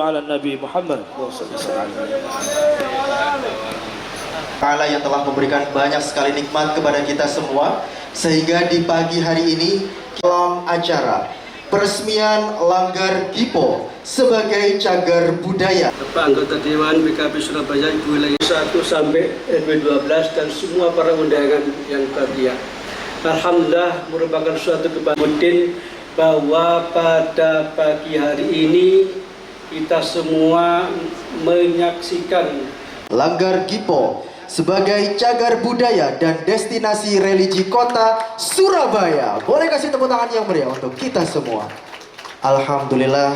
ala Nabi Muhammad Ta'ala yang telah memberikan banyak sekali nikmat kepada kita semua, sehingga di pagi hari ini dalam acara peresmian Langgar Gipo sebagai cagar budaya. Bapak anggota Dewan PKB Surabaya Ibu wilayah 1 sampai RW 12 dan semua para undangan yang berbahagia. Alhamdulillah merupakan suatu kebahagiaan bahwa pada pagi hari ini kita semua menyaksikan Langgar Gipo sebagai cagar budaya dan destinasi religi kota Surabaya. Boleh kasih tepuk tangan yang meriah untuk kita semua. Alhamdulillah.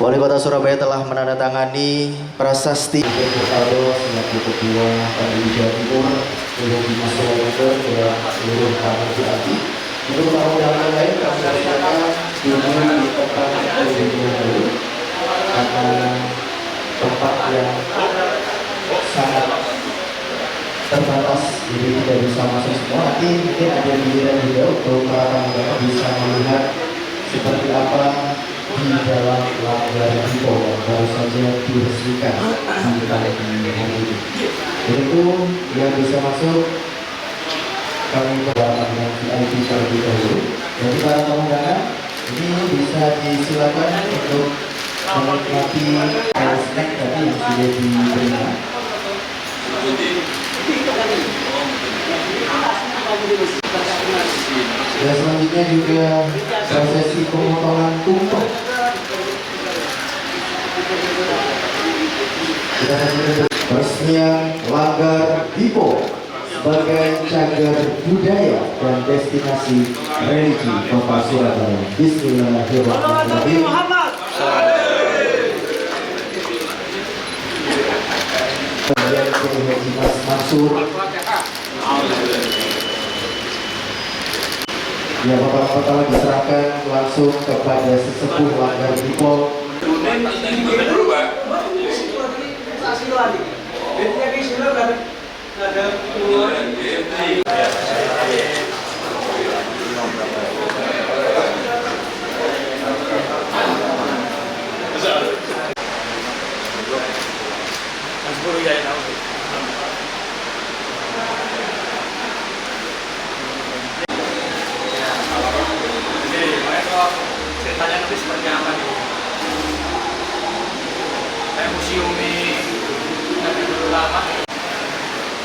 Wali Kota Surabaya telah menandatangani prasasti Saldo selaku Ketua KPU Jawa Timur untuk Dinas Sumber Daya seluruh tamu hati. Untuk tamu-tamu lain kami silakan duduk di tempat dulu karena tempat yang sangat terbatas, jadi tidak bisa masuk semua. Nanti mungkin ada giliran juga untuk para tamu bisa melihat seperti apa di dalam Langgar Gipo yang baru saja diresmikan di pagi hari ini. Itu yang bisa masuk kami berlakukan dengan VIP terlebih dahulu. Jadi para tamu ini bisa disilakan untuk menikmati snack tadi yang sudah diberikan. Dan selanjutnya juga prosesi pemotongan tumpeng. Kita saksikan peresmian Langgar Gipo sebagai cagar budaya dan destinasi religi Kota Surabaya. Bismillahirrahmanirrahim. Kemudian Haji Mas Mansur. Ya, Bapak telah diserahkan langsung kepada sesepuh Langgar Gipo. Ceritanya nanti seperti apa nih? Kayak museum di Nabi dulu lama.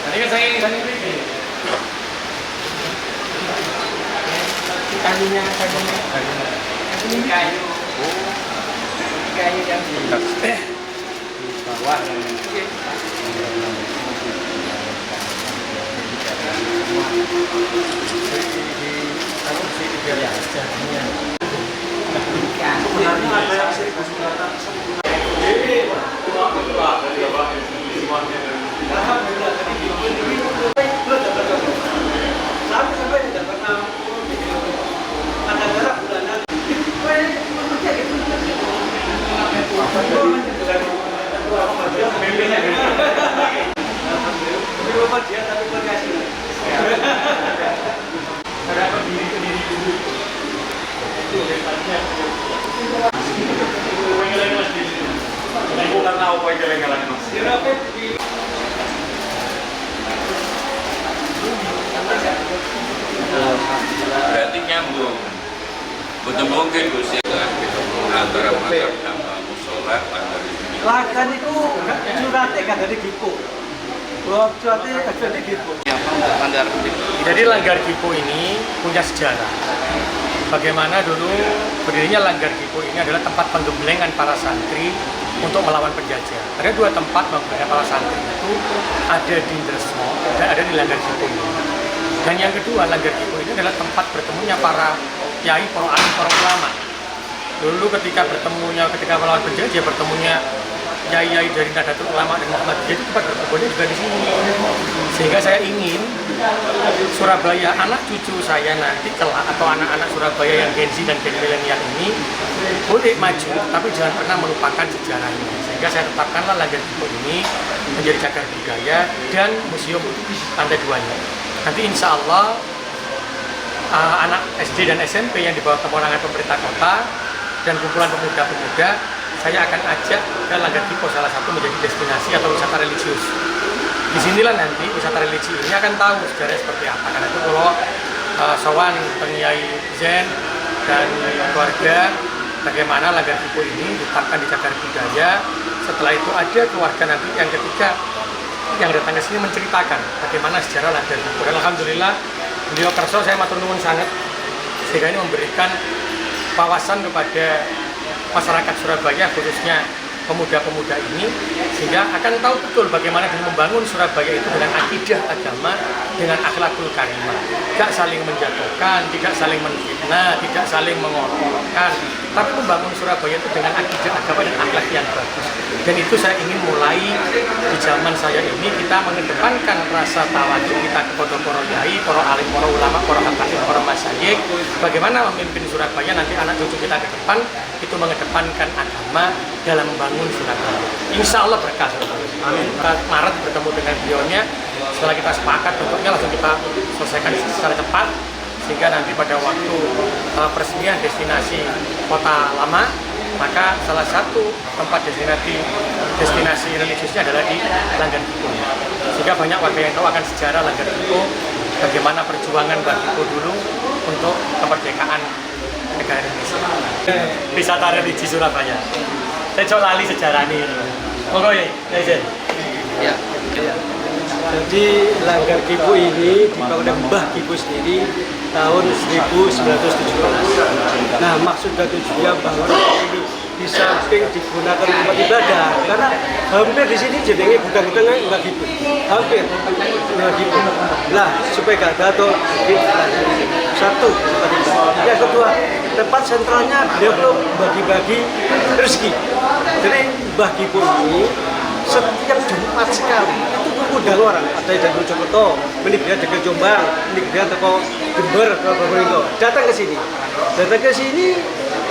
Tadi kan saya ini kayunya kayu yang di bawah. sebenarnya ada yang 1900 sampai tidak pernah ada darah bulanan dia tapi berkasih ada diri dulu karena apa jalan-jalan mas? Berarti nyambung. Betul mungkin Gus ya antara mazhab sama musola antara ini. Lagan itu curate kan dari Gipo. Bahwa curate kan dari Gipo. Jadi Langgar Gipo ini punya sejarah. Bagaimana dulu berdirinya Langgar Gipo ini adalah tempat penggemblengan para santri untuk melawan penjajah. Ada dua tempat penggemblengan para santri itu, ada di Dresmo dan ada di Langgar Gipo ini. Dan yang kedua, Langgar Gipo ini adalah tempat bertemunya para kiai, para alim, para ulama. Dulu ketika melawan penjajah, bertemunya kiai dari Nahdlatul Ulama dan Muhammadiyah, itu tempat bertemunya juga di sini. Sehingga saya ingin Surabaya, anak cucu saya nanti kelak atau anak-anak Surabaya yang Gen Z dan Gen milenial ini boleh maju, tapi jangan pernah melupakan sejarahnya. Sehingga saya tetapkanlah Langgar Gipo ini menjadi cagar budaya dan museum lantai 2-nya. Nanti insya Allah anak SD dan SMP yang di bawah kewenangan pemerintah kota dan kumpulan pemuda-pemuda, saya akan ajak ke Langgar Dipo, salah satu menjadi destinasi atau wisata religius. Disinilah nanti wisata religi ini akan tahu sejarah seperti apa. Karena itu kalau Sowan Pengiai Zen dan keluarga, bagaimana Langgar Dipo ini ditetapkan di cagar budaya. Setelah itu ada keluarga nanti yang ketiga yang datang ke sini menceritakan bagaimana sejarah Langgar Dipo. Dan alhamdulillah beliau kerso, saya matur nuwun sangat, sehingga ini memberikan wawasan kepada masyarakat Surabaya, khususnya pemuda-pemuda ini, sehingga akan tahu betul bagaimana dia membangun Surabaya itu dengan akidah agama, dengan akhlakul karimah, tidak saling menjatuhkan, tidak saling menfitnah, tidak saling mengotorkan, tapi membangun Surabaya itu dengan akidah agama dan akhlak yang bagus. Dan itu saya ingin mulai di zaman saya ini, kita mengedepankan rasa tawadhu kita kepada para yai, para alim, para ulama, para habaib, para masyayikh, bagaimana memimpin Surabaya nanti anak cucu kita ke depan itu mengedepankan agama dalam membangun Surabaya. Insya Allah berkah. Amin. Maret bertemu dengan beliaunya, setelah kita sepakat bentuknya langsung kita selesaikan secara cepat, sehingga nanti pada waktu peresmian destinasi Kota Lama, maka salah satu tempat destinasi religiusnya adalah di Langgar Dipo. Sehingga banyak warga yang tahu akan sejarah Langgar Dipo, bagaimana perjuangan Mbah Dipo dulu untuk kemerdekaan negara Indonesia. Wisata religi Surabaya. Saya coba lali sejarah ini. Monggo ya, Zen. Ya. Jadi Langgar Dipo ini dibangun oleh Mbah Dipo sendiri tahun 1917. Nah, maksud dan tujuannya bahwa ini di samping digunakan tempat ibadah, karena hampir di sini jenenge gudang-gudangnya Mbah Dipo. Hampir Mbah Dipo. Nah, supaya gak ada atau satu tempat ibadah. Yang kedua, tempat sentralnya beliau belum bagi-bagi rezeki. Jadi Mbah Dipo ini setiap Jumat sekali itu mengundang orang, ada yang dari Mojokerto, ini dia dari Jombang, ini dia teko Jember, ke Probolinggo, datang ke sini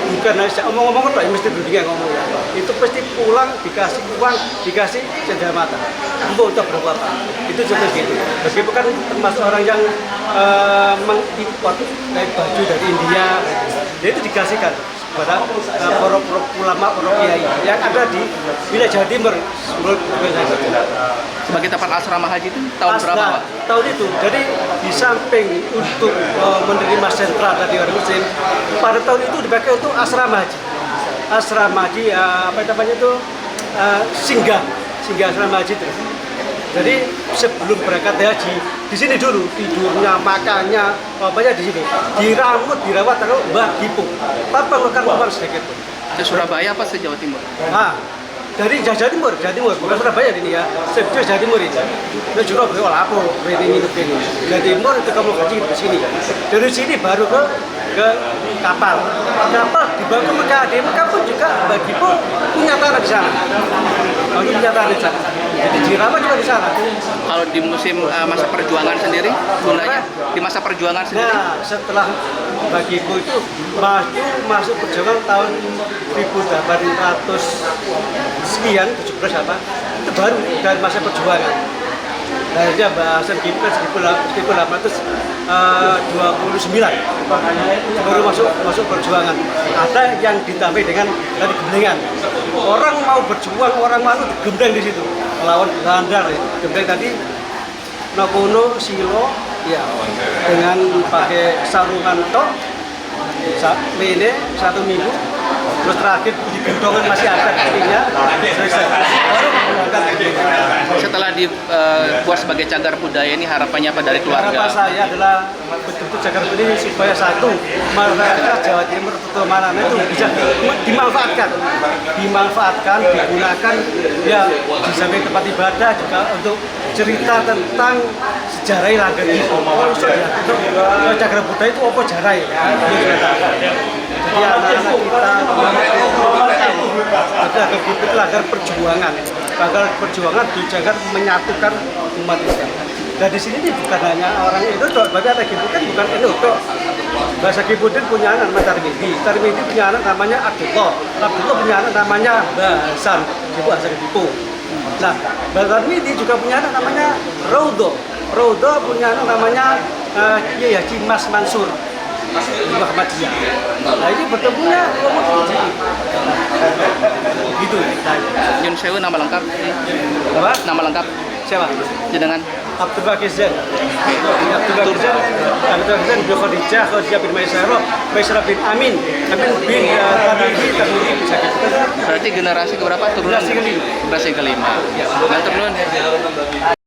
bukan hanya omong-omong kok, mesti duduknya ngomong ya. Itu pasti pulang dikasih uang, dikasih cendera mata, untuk berapa apa. Itu seperti itu. Meskipun kan termasuk orang yang mengimport kayak baju dari India, dia itu dikasihkan kepada para ulama, para kiai yang ada di wilayah Jawa Timur. Sebagai tempat asrama haji itu tahun berapa, Pak? Tahun itu. Jadi di samping untuk menerima sentra dari orang Muslim, pada tahun itu dipakai untuk asrama haji. Asrama haji, apa namanya itu, singgah asrama haji itu. Jadi sebelum berangkat haji di sini dulu tidurnya, makannya, apanya di sini. Dirawat terus Mbah Dipo. Tanpa makan uang sedikit pun. Ke Surabaya apa se Jawa Timur? Dari Jawa Timur, bukan Surabaya ini ya. Sebetulnya Jawa Timur ini. Nah, Surabaya olah apa? Ini. Jawa Timur itu kamu haji di sini. Dari sini baru ke kapal dibawa ke Mekah. Di Mekah pun juga Mbah Dipo punya tanah di sana. Punya tanah di sana. Jadi dirawat juga di sana. Kalau di musim masa perjuangan sendiri, gunanya di masa perjuangan sendiri? Nah, setelah Mbah Dipo itu masuk perjuangan tahun 1800 sekian, 17 apa, itu baru dari masa perjuangan. Akhirnya bahasa Dipo kan 1829 baru masuk perjuangan. Ada yang ditambah dengan tadi gemblengan. Orang mau berjuang, orang mau gembleng di situ melawan Belanda. Gembleng tadi Nokono Silo ya, dengan pakai sarungan tok ini 1 minggu, terus terakhir di gendongan masih ada kakinya, selesai. Setelah dibuat sebagai cagar budaya ini, harapannya apa dari keluarga? Harapan saya adalah betul-betul cagar budaya ini supaya satu, masyarakat Jawa Timur atau mana itu bisa dimanfaatkan, digunakan ya di samping tempat ibadah juga untuk cerita tentang sejarah Langgar Dipo. Untuk cagar budaya itu apa sejarah ya? Jadi anak-anak kita itu Langgar perjuangan. Langgar perjuangan dijaga menyatukan umat Islam. Dan di sini bukan hanya orang itu, bahkan ada Gibukan bukan itu. Bahasa Gibukan punya anak namanya Tarmidi punya anak namanya Abdullah punya anak namanya Hasan, itu asal Dipo. Nah, Tarmidi juga punya anak namanya Raudo punya anak namanya Kiai Haji Mas Mansur. Muhammadiyah. Nah ini bertemunya kelompok ini. Gitu. Nyun Sewu nama lengkap. Apa? Nama lengkap Siapa? jenengan. Abdul Bakir Zain. Abdul Bakir Zain bin Khadijah, Khadijah bin Maisarah bin Amin bin Tabibi bisa kita. Berarti generasi keberapa? Turunan. Generasi kelima. Generasi kelima. Ngantur duluan ya.